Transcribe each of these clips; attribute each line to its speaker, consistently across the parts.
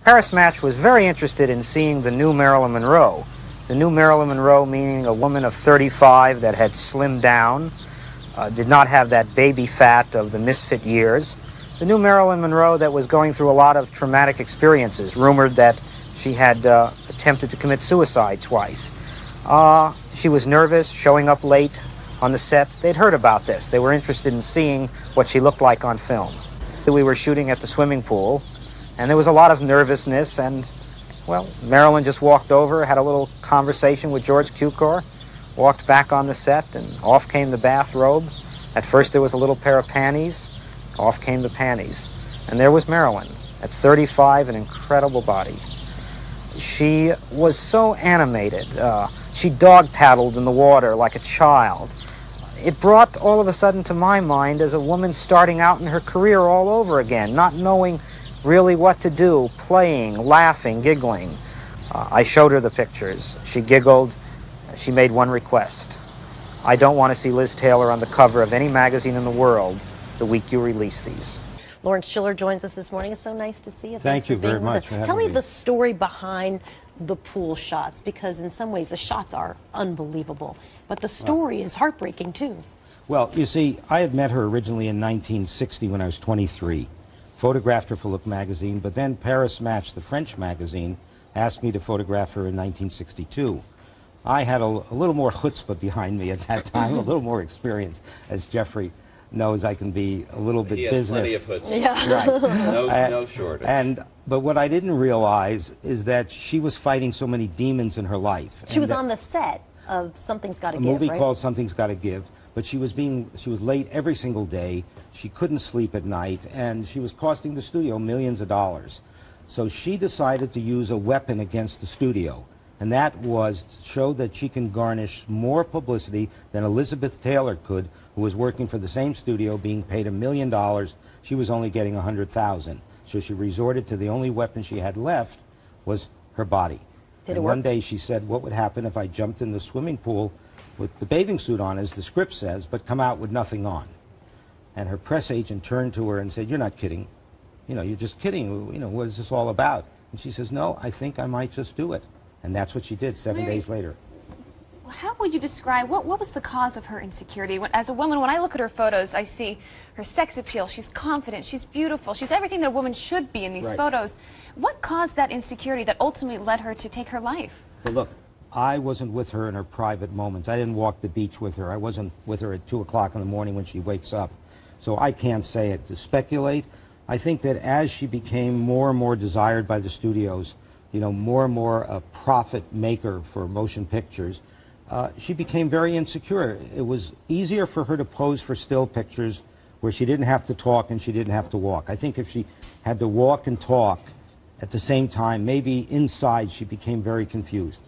Speaker 1: Paris Match was very interested in seeing the new Marilyn Monroe. The new Marilyn Monroe meaning a woman of 35 that had slimmed down, did not have that baby fat of the misfit years. The new Marilyn Monroe that was going through a lot of traumatic experiences, rumored that she had attempted to commit suicide twice. She was nervous, showing up late on the set. They'd heard about this. They were interested in seeing what she looked like on film. We were shooting at the swimming pool, and there was a lot of nervousness, and, well, Marilyn just walked over, had a little conversation with George Cukor, walked back on the set, and off came the bathrobe. At first there was a little pair of panties, off came the panties. And there was Marilyn, at 35, an incredible body. She was so animated. She dog paddled in the water like a child. It brought all of a sudden to my mind as a woman starting out in her career all over again, not knowing really what to do, playing, laughing, giggling. I showed her the pictures. She giggled. She made one request. I don't want to see Liz Taylor on the cover of any magazine in the world the week you release these.
Speaker 2: Lawrence Schiller joins us this morning. It's so nice to see you.
Speaker 3: Thank you very much for having me.
Speaker 2: Tell me the story behind the pool shots, because in some ways the shots are unbelievable, but the story is heartbreaking too.
Speaker 3: Well, you see, I had met her originally in 1960 when I was 23. Photographed her for Look magazine, but then Paris Match, the French magazine, asked me to photograph her in 1962. I had a little more chutzpah behind me at that time, a little more experience. As Jeffrey knows, I can be a little bit business.
Speaker 4: He has plenty of chutzpah.
Speaker 2: Yeah.
Speaker 3: Right.
Speaker 4: No shortage.
Speaker 3: But what I didn't realize is that she was fighting so many demons in her life.
Speaker 2: She was on the set of Something's Gotta Give,
Speaker 3: a movie
Speaker 2: right?
Speaker 3: called Something's Gotta Give, but she was late every single day. She couldn't sleep at night, and she was costing the studio millions of dollars. So she decided to use a weapon against the studio, and that was to show that she can garnish more publicity than Elizabeth Taylor could, who was working for the same studio, being paid $1 million. She was only getting $100,000. So she resorted to the only weapon she had left was her body.
Speaker 2: Did it
Speaker 3: and
Speaker 2: work?
Speaker 3: one day she said, what would happen if I jumped in the swimming pool with the bathing suit on, as the script says, but come out with nothing on? And her press agent turned to her and said, you're not kidding. You know, you're just kidding. You know, what is this all about? And she says, no, I think I might just do it. And that's what she did 7 days later.
Speaker 5: How would you describe, what was the cause of her insecurity? As a woman, when I look at her photos, I see her sex appeal. She's confident, she's beautiful, she's everything that a woman should be in these photos. What caused that insecurity that ultimately led her to take her life?
Speaker 3: Well, look, I wasn't with her in her private moments. I didn't walk the beach with her. I wasn't with her at 2 o'clock in the morning when she wakes up. So I can't say it. To speculate, I think that as she became more and more desired by the studios, you know, more and more a profit maker for motion pictures, she became very insecure. It was easier for her to pose for still pictures where she didn't have to talk and she didn't have to walk. I think if she had to walk and talk at the same time, maybe inside she became very confused.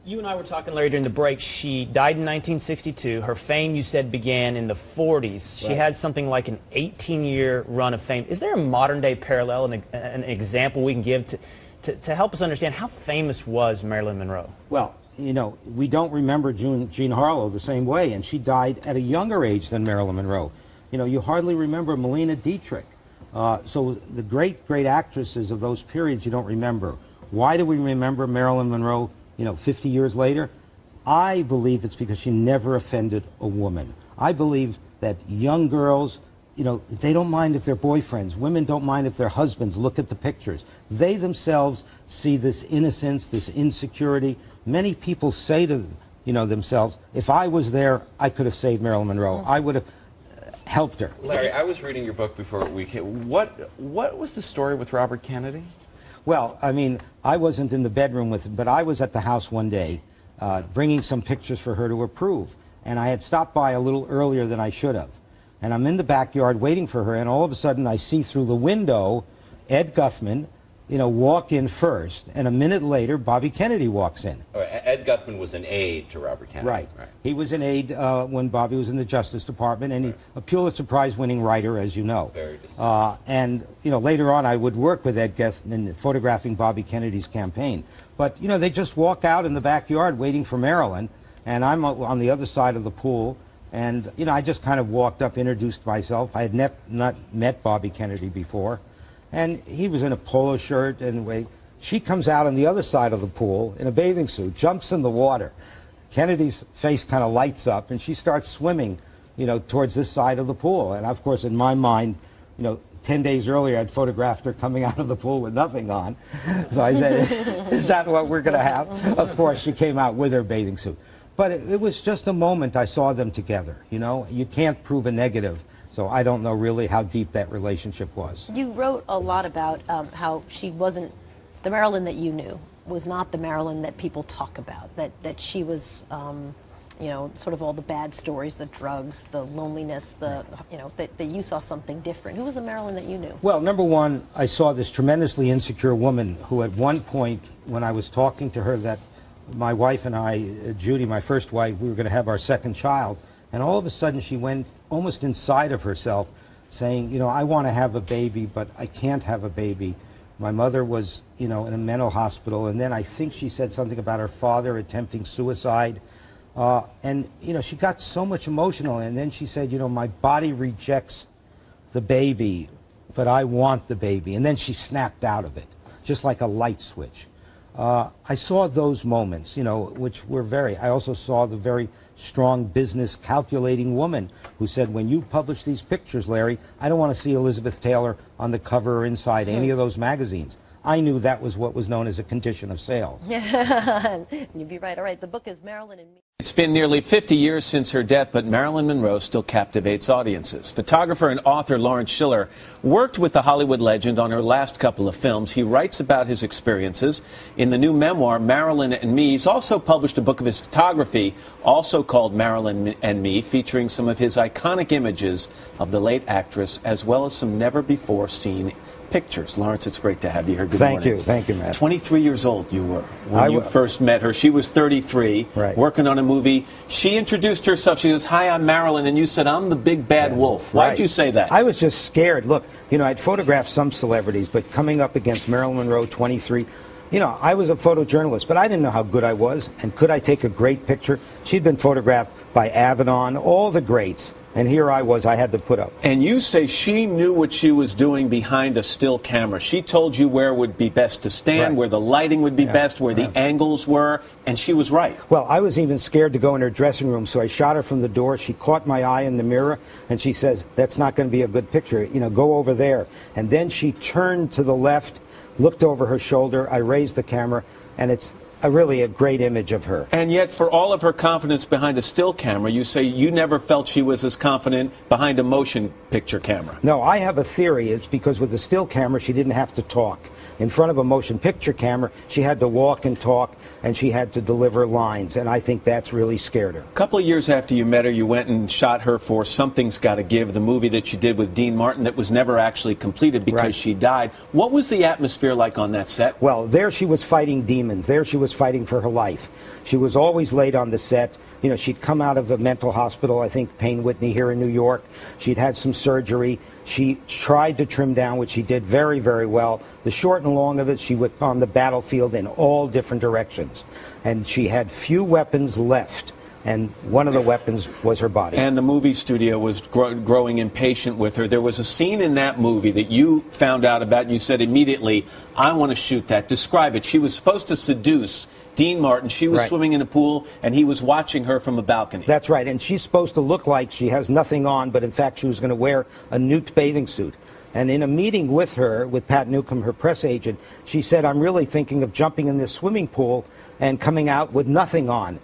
Speaker 6: You and I were talking, Larry, during the break. She died in 1962. Her fame, you said, began in the 40s. She had something like an 18-year run of fame. Is there a modern-day parallel, an example we can give to help us understand how famous was Marilyn Monroe?
Speaker 3: Well, you know, we don't remember Jean Harlow the same way, and she died at a younger age than Marilyn Monroe. You know, you hardly remember Marlene Dietrich. So the great actresses of those periods you don't remember. Why do we remember Marilyn Monroe, you know, 50 years later? I believe it's because she never offended a woman. I believe that young girls, you know, they don't mind if they're boyfriends. Women don't mind if their husbands look at the pictures. They themselves see this innocence, this insecurity. Many people say to, you know, themselves, if I was there, I could have saved Marilyn Monroe. I would have helped her.
Speaker 4: Larry, I was reading your book before we came. What was the story with Robert Kennedy?
Speaker 3: Well, I mean, I wasn't in the bedroom with him, but I was at the house one day bringing some pictures for her to approve. And I had stopped by a little earlier than I should have. And I'm in the backyard waiting for her, and all of a sudden I see through the window Ed Guthman, you know, walk in first, and a minute later Bobby Kennedy walks in.
Speaker 4: Oh, Ed Guthman was an aide to Robert Kennedy.
Speaker 3: Right. He was an aide when Bobby was in the Justice Department, and a Pulitzer Prize-winning writer, as you know.
Speaker 4: Very distinguished.
Speaker 3: And, you know, later on I would work with Ed Guthman photographing Bobby Kennedy's campaign. But, you know, they just walk out in the backyard waiting for Marilyn, and I'm on the other side of the pool. And, you know, I just kind of walked up, introduced myself. I had not met Bobby Kennedy before. And he was in a polo shirt, and She comes out on the other side of the pool in a bathing suit, jumps in the water. Kennedy's face kind of lights up, and she starts swimming, you know, towards this side of the pool. And of course, in my mind, you know, 10 days earlier, I'd photographed her coming out of the pool with nothing on. So I said, is that what we're going to have? Of course, she came out with her bathing suit. But it was just a moment I saw them together, you know. You can't prove a negative, so I don't know really how deep that relationship was.
Speaker 2: You wrote a lot about how she wasn't, the Marilyn that you knew was not the Marilyn that people talk about, that she was, you know, sort of all the bad stories, the drugs, the loneliness, the, you know, that you saw something different. Who was the Marilyn that you knew?
Speaker 3: Well, number one, I saw this tremendously insecure woman who at one point, when I was talking to her that my wife and I, Judy, my first wife, we were going to have our second child, and all of a sudden she went almost inside of herself saying, you know, I want to have a baby, but I can't have a baby. My mother was, you know, in a mental hospital, and then I think she said something about her father attempting suicide. And, you know, she got so much emotional, and then she said, you know, my body rejects the baby, but I want the baby. And then she snapped out of it, just like a light switch. I saw those moments, you know, which were I also saw the very strong business calculating woman who said, when you publish these pictures, Larry, I don't want to see Elizabeth Taylor on the cover or inside any of those magazines. I knew that was what was known as a condition of sale.
Speaker 2: You'd be right. All right, the book is Marilyn and Me.
Speaker 7: It's been nearly 50 years since her death, but Marilyn Monroe still captivates audiences. Photographer and author Lawrence Schiller worked with the Hollywood legend on her last couple of films. He writes about his experiences in the new memoir, Marilyn and Me. He's also published a book of his photography, also called Marilyn and Me, featuring some of his iconic images of the late actress, as well as some never-before-seen pictures. Lawrence, it's great to have you here. Good morning.
Speaker 3: Thank you, Matt.
Speaker 7: 23 years old you were when you first met her. She was 33, working on a movie. She introduced herself. She goes, "Hi, I'm Marilyn," and you said, "I'm the big bad wolf." Why'd you say that?
Speaker 3: I was just scared. Look, you know, I'd photographed some celebrities, but coming up against Marilyn Monroe, 23, you know, I was a photojournalist, but I didn't know how good I was, and could I take a great picture? She'd been photographed by Avedon, all the greats. And here I was, I had to put up.
Speaker 7: And you say she knew what she was doing behind a still camera. She told you where would be best to stand, where the lighting would be best, where the angles were, and she was right.
Speaker 3: Well, I was even scared to go in her dressing room, so I shot her from the door. She caught my eye in the mirror, and she says, "That's not going to be a good picture. You know, go over there." And then she turned to the left, looked over her shoulder. I raised the camera, and it's really a great image of her.
Speaker 7: And yet, for all of her confidence behind a still camera, you say you never felt she was as confident behind a motion picture camera.
Speaker 3: No, I have a theory. It's because with the still camera, she didn't have to talk. In front of a motion picture camera, she had to walk and talk, and she had to deliver lines, and I think that's really scared her.
Speaker 7: A couple of years after you met her, you went and shot her for Something's Gotta Give, the movie that you did with Dean Martin that was never actually completed because she died. What was the atmosphere like on that set?
Speaker 3: Well, there she was fighting demons. There she was fighting for her life. She was always late on the set. You know, she'd come out of a mental hospital, I think Payne Whitney here in New York. She'd had some surgery. She tried to trim down, which she did very, very well. The short and long of it, she went on the battlefield in all different directions. And she had few weapons left. And one of the weapons was her body.
Speaker 7: And the movie studio was growing impatient with her. There was a scene in that movie that you found out about, and you said immediately, "I want to shoot that." Describe it. She was supposed to seduce Dean Martin. She was swimming in a pool, and he was watching her from a balcony.
Speaker 3: That's right. And she's supposed to look like she has nothing on, but in fact she was going to wear a nude bathing suit. And in a meeting with her, with Pat Newcomb, her press agent, she said, "I'm really thinking of jumping in this swimming pool and coming out with nothing on."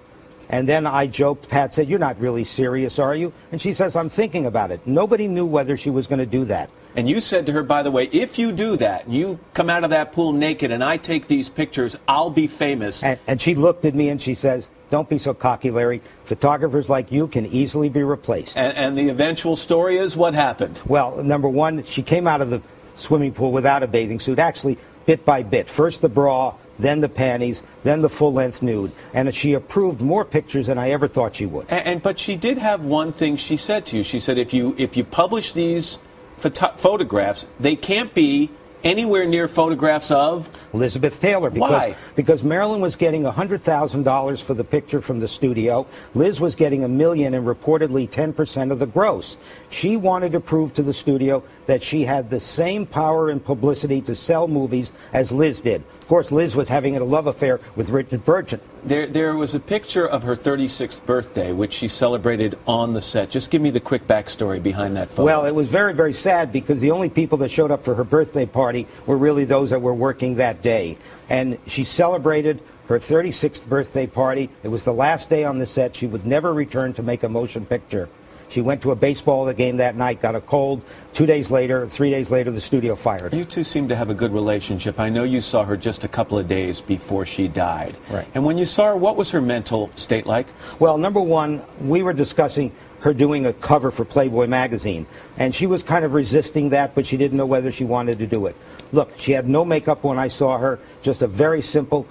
Speaker 3: And then I joked, Pat said, "You're not really serious, are you?" And she says, "I'm thinking about it." Nobody knew whether she was going to do that.
Speaker 7: And you said to her, by the way, if you do that, you come out of that pool naked and I take these pictures, I'll be famous.
Speaker 3: And she looked at me and she says, "Don't be so cocky, Larry. Photographers like you can easily be replaced."
Speaker 7: And the eventual story is what happened?
Speaker 3: Well, number one, she came out of the swimming pool without a bathing suit, actually bit by bit. First the bra, then the panties, then the full-length nude. And she approved more pictures than I ever thought she would.
Speaker 7: But she did have one thing she said to you. She said, if you publish these photographs, they can't be anywhere near photographs of
Speaker 3: Elizabeth Taylor.
Speaker 7: Why?
Speaker 3: Because Marilyn was getting $100,000 for the picture from the studio. Liz was getting $1 million and reportedly 10% of the gross. She wanted to prove to the studio that she had the same power and publicity to sell movies as Liz did. Of course, Liz was having a love affair with Richard Burton.
Speaker 7: There was a picture of her 36th birthday, which she celebrated on the set. Just give me the quick backstory behind that photo.
Speaker 3: Well, it was very, very sad because the only people that showed up for her birthday party were really those that were working that day. And she celebrated her 36th birthday party. It was the last day on the set. She would never return to make a motion picture. She went to a baseball game that night, got a cold. 2 days later, 3 days later, the studio fired her.
Speaker 7: You two seem to have a good relationship. I know you saw her just a couple of days before she died.
Speaker 3: Right.
Speaker 7: And when you saw her, what was her mental state like?
Speaker 3: Well, number one, we were discussing her doing a cover for Playboy magazine, and she was kind of resisting that, but she didn't know whether she wanted to do it. Look, she had no makeup when I saw her, just a very simple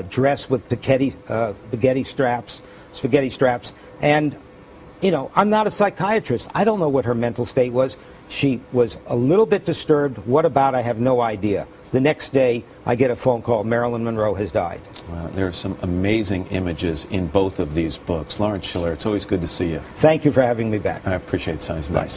Speaker 3: dress with spaghetti straps, and you know, I'm not a psychiatrist. I don't know what her mental state was. She was a little bit disturbed. What about? I have no idea. The next day, I get a phone call. Marilyn Monroe has died.
Speaker 7: Wow, there are some amazing images in both of these books. Lawrence Schiller, it's always good to see you.
Speaker 3: Thank you for having me back.
Speaker 7: I appreciate it. Sounds nice.